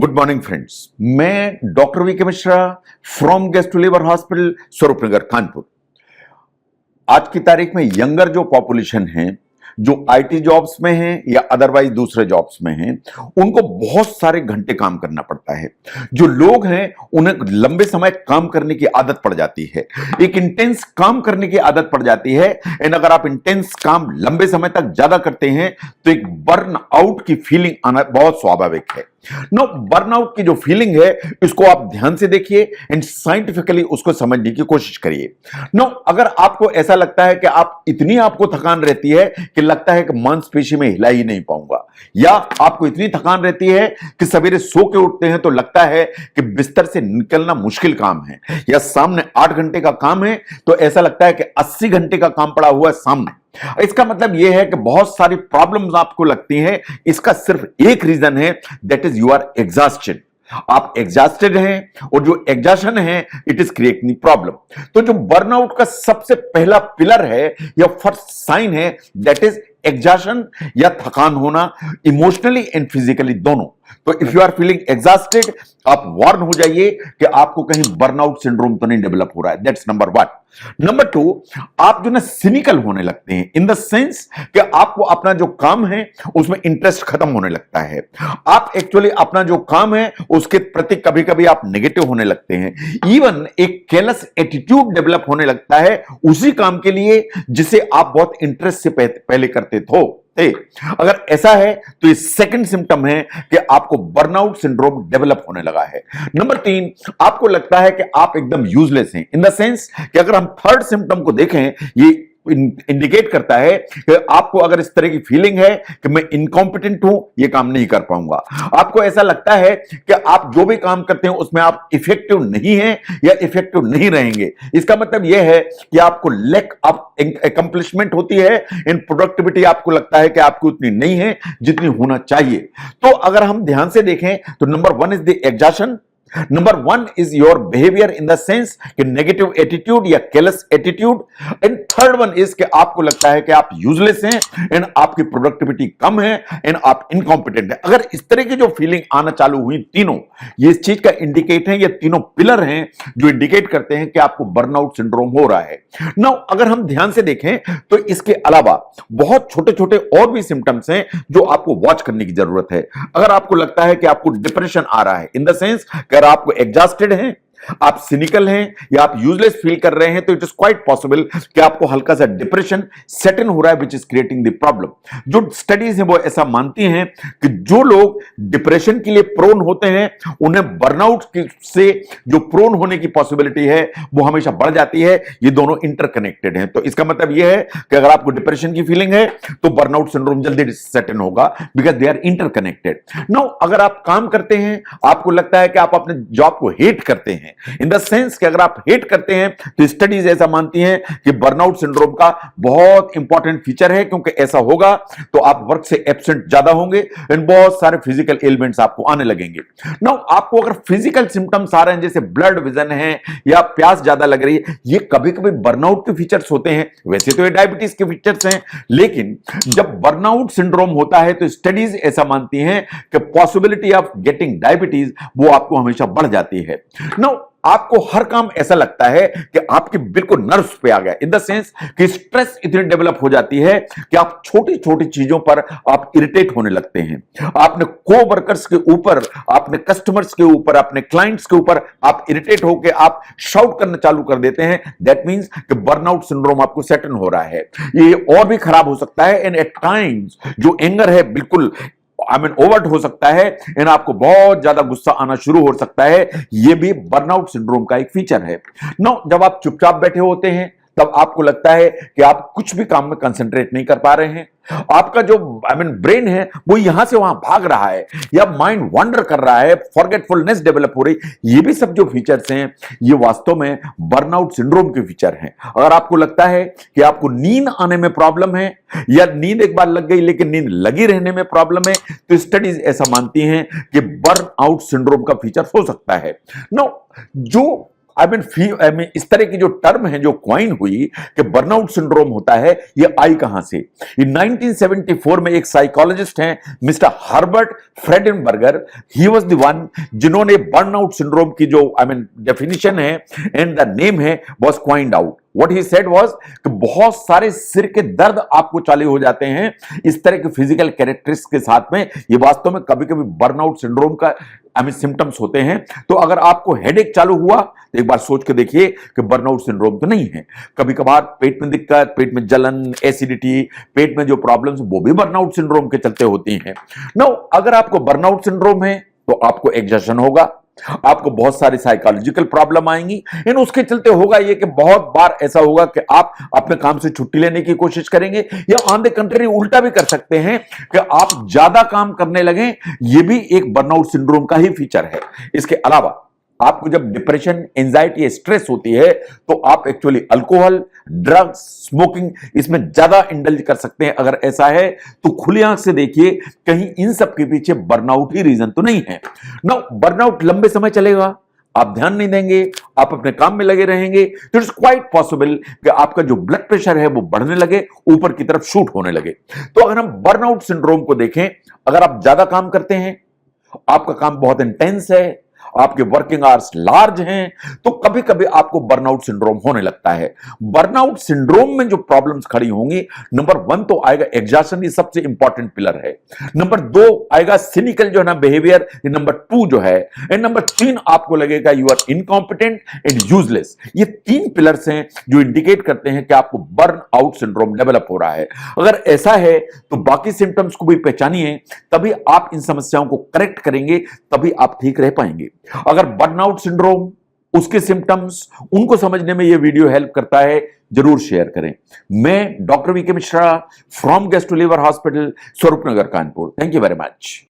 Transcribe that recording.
Good morning friends. मैं doctor VK Mishra from gastro liver hospital Swaroop Nagar Kanpur. आज की तारीख में यंगर जो पॉपुलेशन है, जो आईटी जॉब्स में है या अदरवाइज दूसरे जॉब्स में हैं, उनको बहुत सारे घंटे काम करना पड़ता है। जो लोग हैं उन्हें लंबे समय काम करने की आदत पड़ जाती है, एक इंटेंस काम करने की आदत पड़ जाती है। एंड अगर आप इंटेंस काम लंबे समय तक ज्यादा करते हैं तो एक बर्न आउट की फीलिंग आना बहुत स्वाभाविक है। नो, बर्नआउट की जो फीलिंग है इसको आप ध्यान से देखिए एंड साइंटिफिकली उसको समझने की कोशिश करिए। नो, अगर आपको ऐसा लगता है कि आपको थकान रहती है कि लगता है कि मांसपेशी में हिला ही नहीं पाऊंगा, या आपको इतनी थकान रहती है कि सवेरे सो के उठते हैं तो लगता है कि बिस्तर से निकलना मुश्किल काम है, या सामने 8 घंटे का काम है तो ऐसा लगता है कि 80 घंटे का काम पड़ा हुआ है सामने, इसका मतलब यह है कि बहुत सारी प्रॉब्लम्स आपको लगती हैं। इसका सिर्फ एक रीजन है, that is you are exhausted. आप एग्जॉस्टेड हैं और जो एग्जॉशन है इट इज क्रिएटिंग प्रॉब्लम। तो जो बर्नआउट का सबसे पहला पिलर है या फर्स्ट साइन है, दैट इज एग्जॉशन या थकान होना, इमोशनली एंड फिजिकली दोनों। तो if you are feeling exhausted, आप वार्न हो जाइए कि आपको कहीं बर्नआउट सिंड्रोम तो नहीं डेवलप हो रहा है। That's number 1। नंबर 2, आप जो ना सिनिकल होने लगते हैं, इन द सेंस कि आपको अपना जो काम है उसमें इंटरेस्ट खत्म होने लगता है। आप एक्चुअली अपना जो काम है उसके प्रति कभी कभी आप नेगेटिव होने लगते हैं। इवन एक केयरलेस एटीट्यूड डेवलप होने लगता है उसी काम के लिए जिसे आप बहुत इंटरेस्ट से पहले करते थे। अगर ऐसा है तो ये सेकंड सिम्टम है कि आपको बर्नआउट सिंड्रोम डेवलप होने लगा है। नंबर 3, आपको लगता है कि आप एकदम यूजलेस हैं, इन द सेंस कि अगर हम थर्ड सिम्टम को देखें, ये इंडिकेट करता है कि आपको अगर इस तरह की फीलिंग है कि मैं इनकॉम्पिटेंट हूं, ये काम नहीं कर पाऊंगा। आपको ऐसा लगता है कि आप जो भी काम करते हैं उसमें आप इफेक्टिव नहीं हैं या इफेक्टिव नहीं रहेंगे। इसका मतलब यह है कि आपको लैक ऑफ अकम्प्लिशमेंट होती है, इन प्रोडक्टिविटी आपको लगता है कि आपकी उतनी नहीं है जितनी होना चाहिए। तो अगर हम ध्यान से देखें तो number 1 is the exhaustion, number 1 is your behaviour in the sense कि नेगेटिव एटीट्यूड या careless attitude, and third one is कि आपको लगता है कि आप यूजलेस हैं एंड आपकी प्रोडक्टिविटी कम है एंड आप इनकॉम्पिटेंट हैं। अगर इस तरह की जो फीलिंग आना चालू हुई, तीनों ये इस चीज का इंडिकेट है, ये तीनों पिलर हैं जो इंडिकेट करते हैं कि आपको बर्नआउट सिंड्रोम हो रहा है। नाउ अगर हम ध्यान से देखें तो इसके अलावा बहुत छोटे छोटे और भी सिम्टम्स हैं जो आपको वॉच करने की जरूरत है। अगर आपको लगता है कि आपको डिप्रेशन आ रहा है, इन द सेंस आप एग्जॉस्टेड हैं, आप सिनिकल हैं या आप यूजलेस फील कर रहे हैं, तो इट इज क्वाइट पॉसिबल कि आपको हल्का सा डिप्रेशन सेट इन हो रहा है, which is creating the problem. जो स्टडीज हैं वो ऐसा मानती हैं कि जो लोग डिप्रेशन के लिए प्रोन होते हैं उन्हें बर्नआउट से जो प्रोन होने की पॉसिबिलिटी है वो हमेशा बढ़ जाती है। ये दोनों इंटरकनेक्टेड हैं। तो इसका मतलब यह है कि अगर आपको डिप्रेशन की फीलिंग है तो बर्नआउट सिंड्रोम जल्दी सेट इन होगा, because they are interconnected. Now अगर आप काम करते हैं, आपको लगता है कि आप अपने जॉब को हेट करते हैं, इन द सेंस कि अगर आप हेट करते हैं तो स्टडीज ऐसा मानती हैं कि बर्नआउट सिंड्रोम का बहुत इंपॉर्टेंट फीचर है, क्योंकि ऐसा होगा तो आप वर्क से एब्सेंट ज्यादा होंगे एंड बहुत सारे फिजिकल एलिमेंट्स आपको आने लगेंगे। नाउ आपको अगर फिजिकल सिम्टम्स आ रहे हैं जैसे ब्लड विजन है या प्यास ज्यादा लग रही है, ये कभी कभी बर्नआउट के फीचर्स होते हैं। वैसे तो ये डायबिटीज के फीचर्स हैं, लेकिन जब बर्नआउट सिंड्रोम होता है तो स्टडीज ऐसा मानती हैं कि पॉसिबिलिटी ऑफ गेटिंग डायबिटीज वो आपको हमेशा बढ़ जाती है। नाउ आपको हर काम ऐसा लगता है कि आपके बिल्कुल नर्व्स पे आ गया, इन द सेंस कि स्ट्रेस इतनी डेवलप हो जाती है कि आप छोटी छोटी चीजों पर आप इरिटेट होने लगते हैं। आपने को-वर्कर्स के ऊपर, आपने कस्टमर्स के ऊपर, अपने क्लाइंट्स के ऊपर आप इरिटेट होकर आप शाउट करना चालू कर देते हैं। दैट मींस कि बर्नआउट सिंड्रोम आपको सेट इन हो रहा है। ये और भी खराब हो सकता है, एंड एट टाइम्स जो एंगर है बिल्कुल ओवर्ट हो सकता है, एंड आपको बहुत ज्यादा गुस्सा आना शुरू हो सकता है। यह भी बर्नआउट सिंड्रोम का एक फीचर है। नो, जब आप चुपचाप बैठे होते हैं तब आपको लगता है कि आप कुछ भी काम में कंसंट्रेट नहीं कर पा रहे हैं। आपका जो ब्रेन है वो यहां से वहां भाग रहा है या माइंड वंडर कर रहा है, फॉरगेटफुलनेस डेवलप हो रही, ये भी सब जो फीचर्स हैं ये वास्तव में बर्नआउट सिंड्रोम के फीचर हैं। अगर आपको लगता है कि आपको नींद आने में प्रॉब्लम है या नींद एक बार लग गई लेकिन नींद लगी रहने में प्रॉब्लम है, तो स्टडीज ऐसा मानती हैं कि बर्नआउट सिंड्रोम का फीचर हो सकता है। नो, जो आई मीन इस तरह की जो टर्म है जो क्वाइन हुई कि बर्नआउट सिंड्रोम होता है, ये आई कहां से? इन 1974 में एक साइकोलॉजिस्ट हैं mister Herbert Freudenberger, he was the one जिन्होंने बर्नआउट सिंड्रोम की जो डेफिनेशन है एंड द नेम है was coined out. What he said was कि बहुत सारे सिर के दर्द आपको चालू हो जाते हैं इस तरह के फिजिकल कैरेक्टरिस्टिक्स के साथ में, ये वास्तव में कभी कभी बर्नआउट सिंड्रोम का सिम्टम्स होते हैं। तो अगर आपको हेडेक चालू हुआ तो एक बार सोच के देखिए कि बर्नआउट सिंड्रोम तो नहीं है। कभी कभार पेट में दिक्कत, पेट में जलन, एसिडिटी, पेट में जो प्रॉब्लम्स वो भी बर्नआउट सिंड्रोम के चलते होती हैं। नो, अगर आपको बर्नआउट सिंड्रोम है तो आपको एग्जॉशन होगा, आपको बहुत सारी साइकोलॉजिकल प्रॉब्लम आएंगी, इन उसके चलते होगा ये कि बहुत बार ऐसा होगा कि आप अपने काम से छुट्टी लेने की कोशिश करेंगे, या ऑन द कंट्री उल्टा भी कर सकते हैं कि आप ज्यादा काम करने लगे। ये भी एक बर्नआउट सिंड्रोम का ही फीचर है। इसके अलावा आपको जब डिप्रेशन, एंजाइटी, स्ट्रेस होती है तो आप एक्चुअली अल्कोहल, ड्रग्स, स्मोकिंग इसमें ज्यादा इंडल्ज कर सकते हैं। अगर ऐसा है तो खुली आंख से देखिए कहीं इन सब के पीछे बर्नआउट ही रीजन तो नहीं है। ना, बर्नआउट लंबे समय चलेगा, आप ध्यान नहीं देंगे, आप अपने काम में लगे रहेंगे, तो इट्स क्वाइट पॉसिबल कि आपका जो ब्लड प्रेशर है वो बढ़ने लगे, ऊपर की तरफ शूट होने लगे। तो अगर हम बर्नआउट सिंड्रोम को देखें, अगर आप ज्यादा काम करते हैं, आपका काम बहुत इंटेंस है, आपके वर्किंग आवर्स लार्ज हैं, तो कभी कभी आपको बर्नआउट सिंड्रोम होने लगता है। बर्नआउट सिंड्रोम में जो प्रॉब्लम्स खड़ी होंगी, नंबर 1 तो आएगा एग्जॉशन, ये सबसे इंपॉर्टेंट पिलर है। नंबर 2 आएगा सिनिकल जो है ना बिहेवियर, नंबर 2 जो है, एंड नंबर 3 आपको लगेगा you are incompetent and useless. ये 3 पिलर्स हैं जो इंडिकेट करते हैं कि आपको बर्न आउट सिंड्रोम डेवलप हो रहा है। अगर ऐसा है तो बाकी सिम्टम्स को भी पहचानिए, तभी आप इन समस्याओं को करेक्ट करेंगे, तभी आप ठीक रह पाएंगे। अगर बर्नआउट सिंड्रोम, उसके सिम्टम्स, उनको समझने में यह वीडियो हेल्प करता है, जरूर शेयर करें। मैं doctor VK Mishra from gastro liver hospital, Swaroopnagar, Kanpur. Thank you very much.